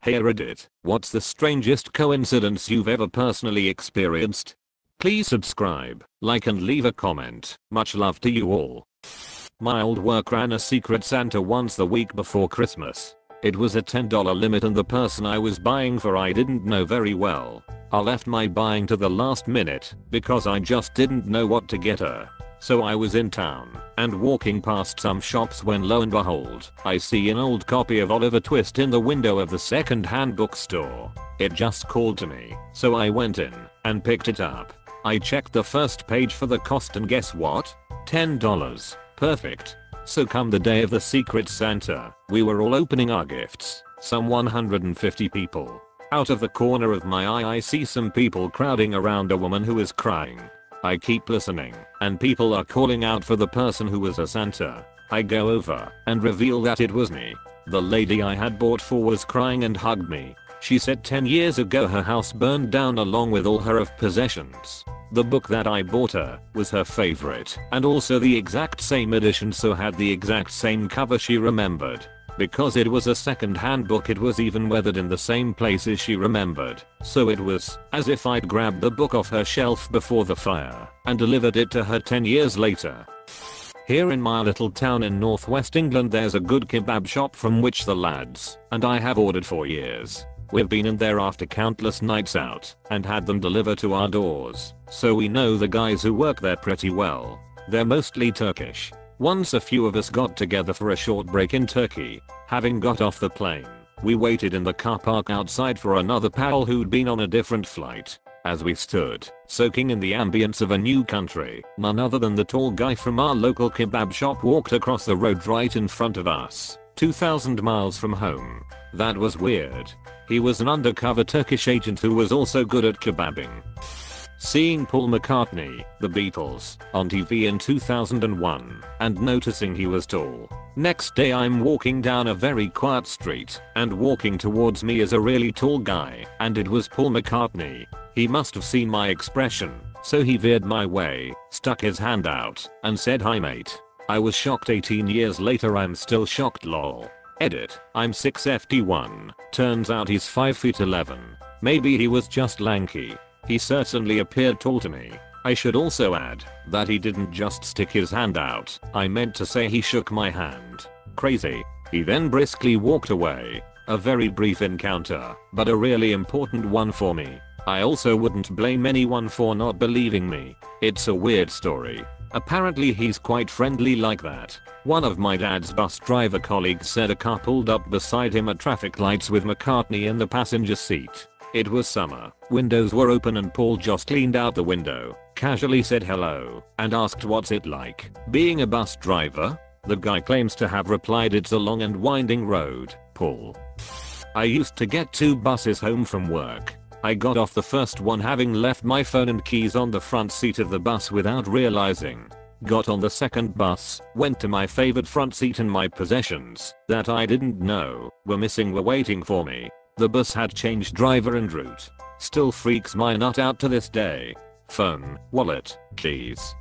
Hey Reddit, what's the strangest coincidence you've ever personally experienced? Please subscribe, like and leave a comment. Much love to you all. My old work ran a secret Santa once the week before Christmas. It was a $10 limit and the person I was buying for I didn't know very well. I left my buying to the last minute because I just didn't know what to get her. So I was in town and walking past some shops when lo and behold, I see an old copy of Oliver Twist in the window of the second-hand bookstore. It just called to me, so I went in and picked it up. I checked the first page for the cost and guess what? $10. Perfect. So come the day of the secret Santa, we were all opening our gifts, some 150 people. Out of the corner of my eye I see some people crowding around a woman who is crying. I keep listening, and people are calling out for the person who was a Santa. I go over and reveal that it was me. The lady I had bought for was crying and hugged me. She said 10 years ago her house burned down along with all her possessions. The book that I bought her was her favorite and also the exact same edition, so had the exact same cover she remembered. Because it was a second-hand book it was even weathered in the same places she remembered, so it was as if I'd grabbed the book off her shelf before the fire and delivered it to her 10 years later. Here in my little town in northwest England there's a good kebab shop from which the lads and I have ordered for years. We've been in there after countless nights out and had them deliver to our doors, so we know the guys who work there pretty well. They're mostly Turkish. Once a few of us got together for a short break in Turkey. Having got off the plane, we waited in the car park outside for another pal who'd been on a different flight. As we stood, soaking in the ambience of a new country, none other than the tall guy from our local kebab shop walked across the road right in front of us, 2,000 miles from home. That was weird. He was an undercover Turkish agent who was also good at kebabbing. Seeing Paul McCartney, the Beatles, on TV in 2001, and noticing he was tall. Next day I'm walking down a very quiet street, and walking towards me is a really tall guy, and it was Paul McCartney. He must have seen my expression, so he veered my way, stuck his hand out, and said hi mate. I was shocked. 18 years later I'm still shocked lol. Edit, I'm 6'1". Turns out he's 5'11". Maybe he was just lanky. He certainly appeared tall to me. I should also add that he didn't just stick his hand out. I meant to say he shook my hand. Crazy. He then briskly walked away. A very brief encounter, but a really important one for me. I also wouldn't blame anyone for not believing me. It's a weird story. Apparently he's quite friendly like that. One of my dad's bus driver colleagues said a car pulled up beside him at traffic lights with McCartney in the passenger seat. It was summer, windows were open and Paul just leaned out the window, casually said hello, and asked what's it like being a bus driver? The guy claims to have replied it's a long and winding road, Paul. I used to get 2 buses home from work. I got off the first one having left my phone and keys on the front seat of the bus without realizing. Got on the second bus, went to my favorite front seat and my possessions, that I didn't know were missing, were waiting for me. The bus had changed driver and route. Still freaks my nut out to this day. Phone, wallet, keys.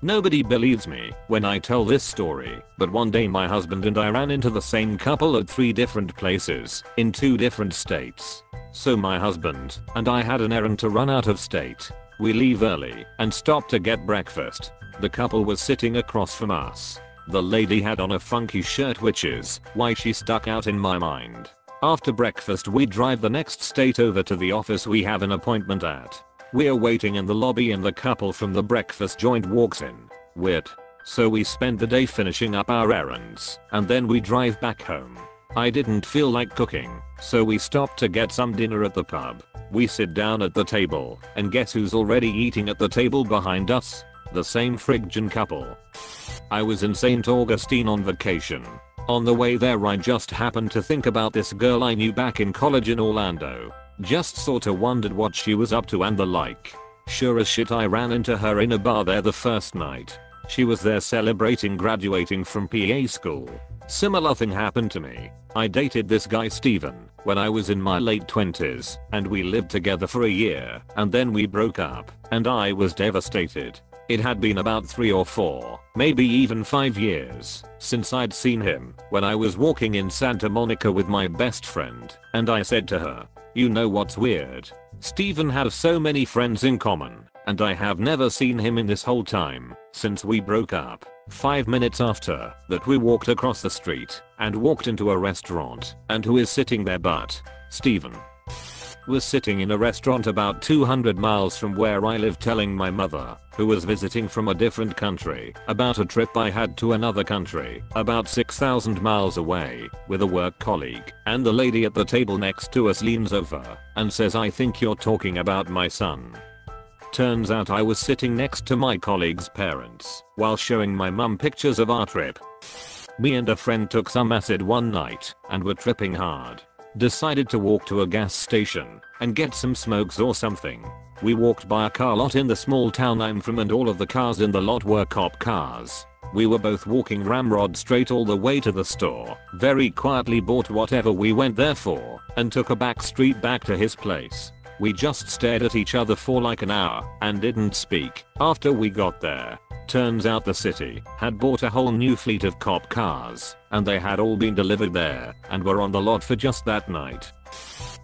Nobody believes me when I tell this story, but one day my husband and I ran into the same couple at 3 different places, in 2 different states. So my husband and I had an errand to run out of state. We leave early and stop to get breakfast. The couple was sitting across from us. The lady had on a funky shirt, which is why she stuck out in my mind. After breakfast we drive the next state over to the office we have an appointment at. We're waiting in the lobby and the couple from the breakfast joint walks in. Weird. So we spend the day finishing up our errands, and then we drive back home. I didn't feel like cooking, so we stopped to get some dinner at the pub. We sit down at the table, and guess who's already eating at the table behind us? The same friggin' couple. I was in St. Augustine on vacation. On the way there I just happened to think about this girl I knew back in college in Orlando. Just sorta wondered what she was up to and the like. Sure as shit I ran into her in a bar there the first night. She was there celebrating graduating from PA school. Similar thing happened to me. I dated this guy Steven when I was in my late 20s, and we lived together for a year, and then we broke up, and I was devastated. It had been about 3 or 4, maybe even 5 years, since I'd seen him, when I was walking in Santa Monica with my best friend, and I said to her, "You know what's weird? Steven has so many friends in common, and I have never seen him in this whole time, since we broke up." 5 minutes after that we walked across the street, and walked into a restaurant, and who is sitting there but Steven was sitting in a restaurant about 200 miles from where I live, telling my mother, who was visiting from a different country, about a trip I had to another country, about 6,000 miles away, with a work colleague, and the lady at the table next to us leans over and says, "I think you're talking about my son." Turns out I was sitting next to my colleague's parents, while showing my mum pictures of our trip. Me and a friend took some acid one night, and were tripping hard. Decided to walk to a gas station and get some smokes or something. We walked by a car lot in the small town I'm from, and all of the cars in the lot were cop cars. We were both walking ramrod straight all the way to the store, very quietly bought whatever we went there for, and took a back street back to his place. We just stared at each other for like an hour and didn't speak after we got there. Turns out the city had bought a whole new fleet of cop cars, and they had all been delivered there and were on the lot for just that night.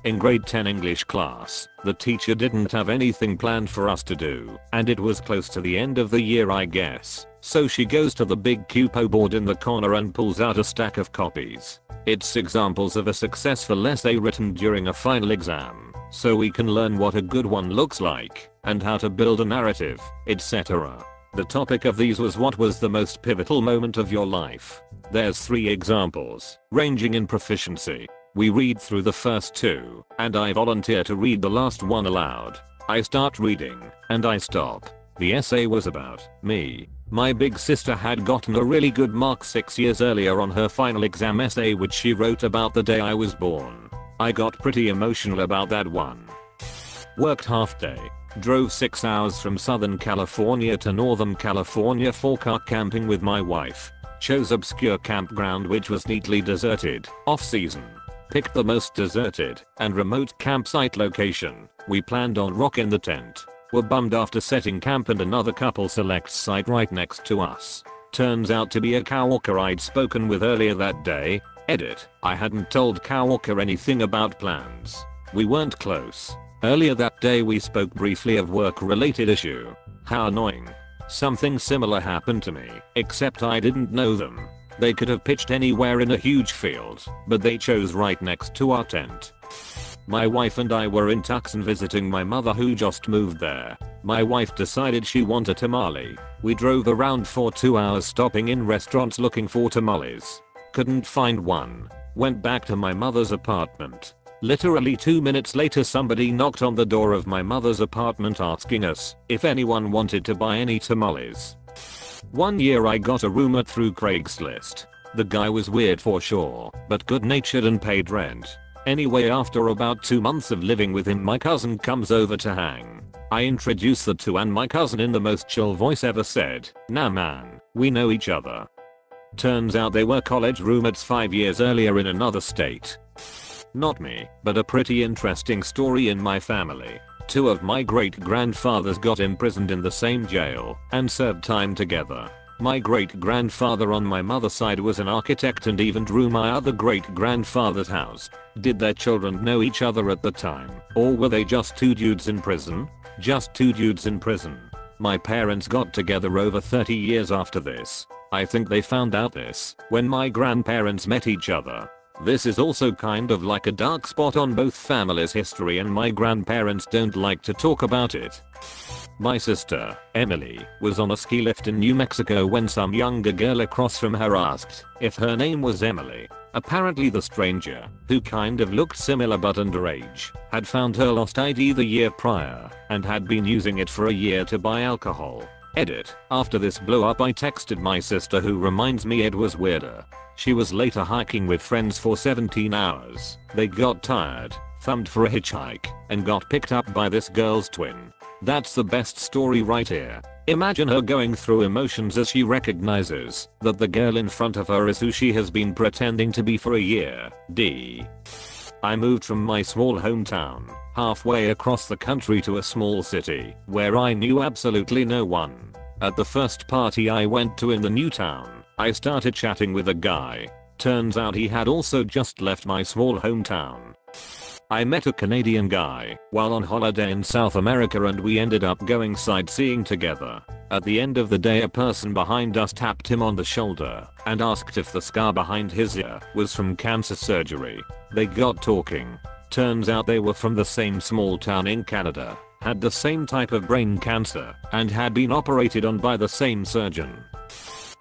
In grade 10 English class, the teacher didn't have anything planned for us to do, and it was close to the end of the year, I guess, so she goes to the big cupo board in the corner and pulls out a stack of copies. It's examples of a successful essay written during a final exam, so we can learn what a good one looks like, and how to build a narrative, etc. The topic of these was, what was the most pivotal moment of your life? There's 3 examples, ranging in proficiency. We read through the first 2, and I volunteer to read the last one aloud. I start reading, and I stop. The essay was about me. My big sister had gotten a really good mark 6 years earlier on her final exam essay, which she wrote about the day I was born. I got pretty emotional about that one. Worked half day. Drove 6 hours from Southern California to Northern California for car camping with my wife. Chose obscure campground which was neatly deserted, off season. Picked the most deserted and remote campsite location. We planned on rocking the tent. Were bummed after setting camp and another couple selects site right next to us. Turns out to be a coworker I'd spoken with earlier that day. Edit. I hadn't told coworker anything about plans. We weren't close. Earlier that day we spoke briefly of work-related issue. How annoying. Something similar happened to me, except I didn't know them. They could have pitched anywhere in a huge field, but they chose right next to our tent. My wife and I were in Tucson visiting my mother who just moved there. My wife decided she wanted tamale. We drove around for 2 hours stopping in restaurants looking for tamales. Couldn't find one. Went back to my mother's apartment. Literally 2 minutes later somebody knocked on the door of my mother's apartment asking us if anyone wanted to buy any tamales. One year I got a roommate through Craigslist. The guy was weird for sure, but good natured and paid rent. Anyway, after about 2 months of living with him, my cousin comes over to hang. I introduce the two and my cousin in the most chill voice ever said, "Nah man, we know each other." Turns out they were college roommates 5 years earlier in another state. Not me, but a pretty interesting story in my family. 2 of my great-grandfathers got imprisoned in the same jail and served time together. My great-grandfather on my mother's side was an architect and even drew my other great-grandfather's house. Did their children know each other at the time, or were they just 2 dudes in prison? Just 2 dudes in prison. My parents got together over 30 years after this. I think they found out this when my grandparents met each other. This is also kind of like a dark spot on both families' history, and my grandparents don't like to talk about it. My sister, Emily, was on a ski lift in New Mexico when some younger girl across from her asked if her name was Emily. Apparently the stranger, who kind of looked similar but underage, had found her lost ID the year prior and had been using it for a year to buy alcohol. Edit. After this blow up I texted my sister, who reminds me it was weirder. She was later hiking with friends for 17 hours. They got tired, thumbed for a hitchhike, and got picked up by this girl's twin. That's the best story right here. Imagine her going through emotions as she recognizes that the girl in front of her is who she has been pretending to be for a year. I moved from my small hometown, halfway across the country, to a small city where I knew absolutely no one. At the first party I went to in the new town, I started chatting with a guy. Turns out he had also just left my small hometown. I met a Canadian guy while on holiday in South America and we ended up going sightseeing together. At the end of the day a person behind us tapped him on the shoulder and asked if the scar behind his ear was from cancer surgery. They got talking. Turns out they were from the same small town in Canada, had the same type of brain cancer, and had been operated on by the same surgeon.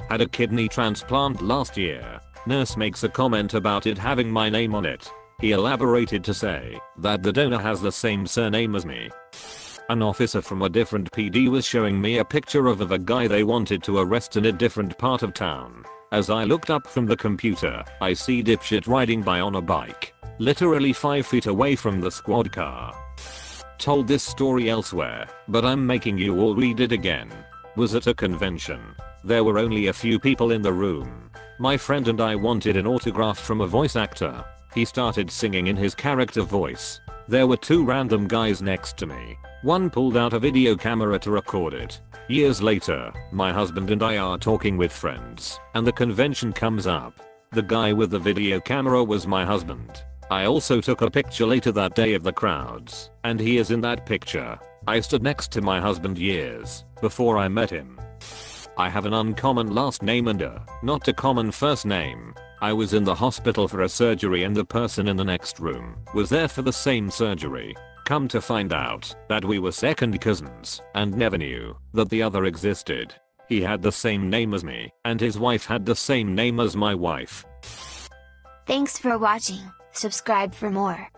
Had a kidney transplant last year. Nurse makes a comment about it having my name on it. He elaborated to say that the donor has the same surname as me. An officer from a different PD was showing me a picture of a guy they wanted to arrest in a different part of town. As I looked up from the computer, I see dipshit riding by on a bike, literally 5 feet away from the squad car. Told this story elsewhere, but I'm making you all read it again. Was at a convention. There were only a few people in the room. My friend and I wanted an autograph from a voice actor. He started singing in his character voice. There were 2 random guys next to me. One pulled out a video camera to record it. Years later, my husband and I are talking with friends, and the convention comes up. The guy with the video camera was my husband. I also took a picture later that day of the crowds, and he is in that picture. I stood next to my husband years before I met him. I have an uncommon last name and a not a common first name. I was in the hospital for a surgery and the person in the next room was there for the same surgery. Come to find out that we were second cousins and never knew that the other existed. He had the same name as me and his wife had the same name as my wife. Thanks for watching. Subscribe for more.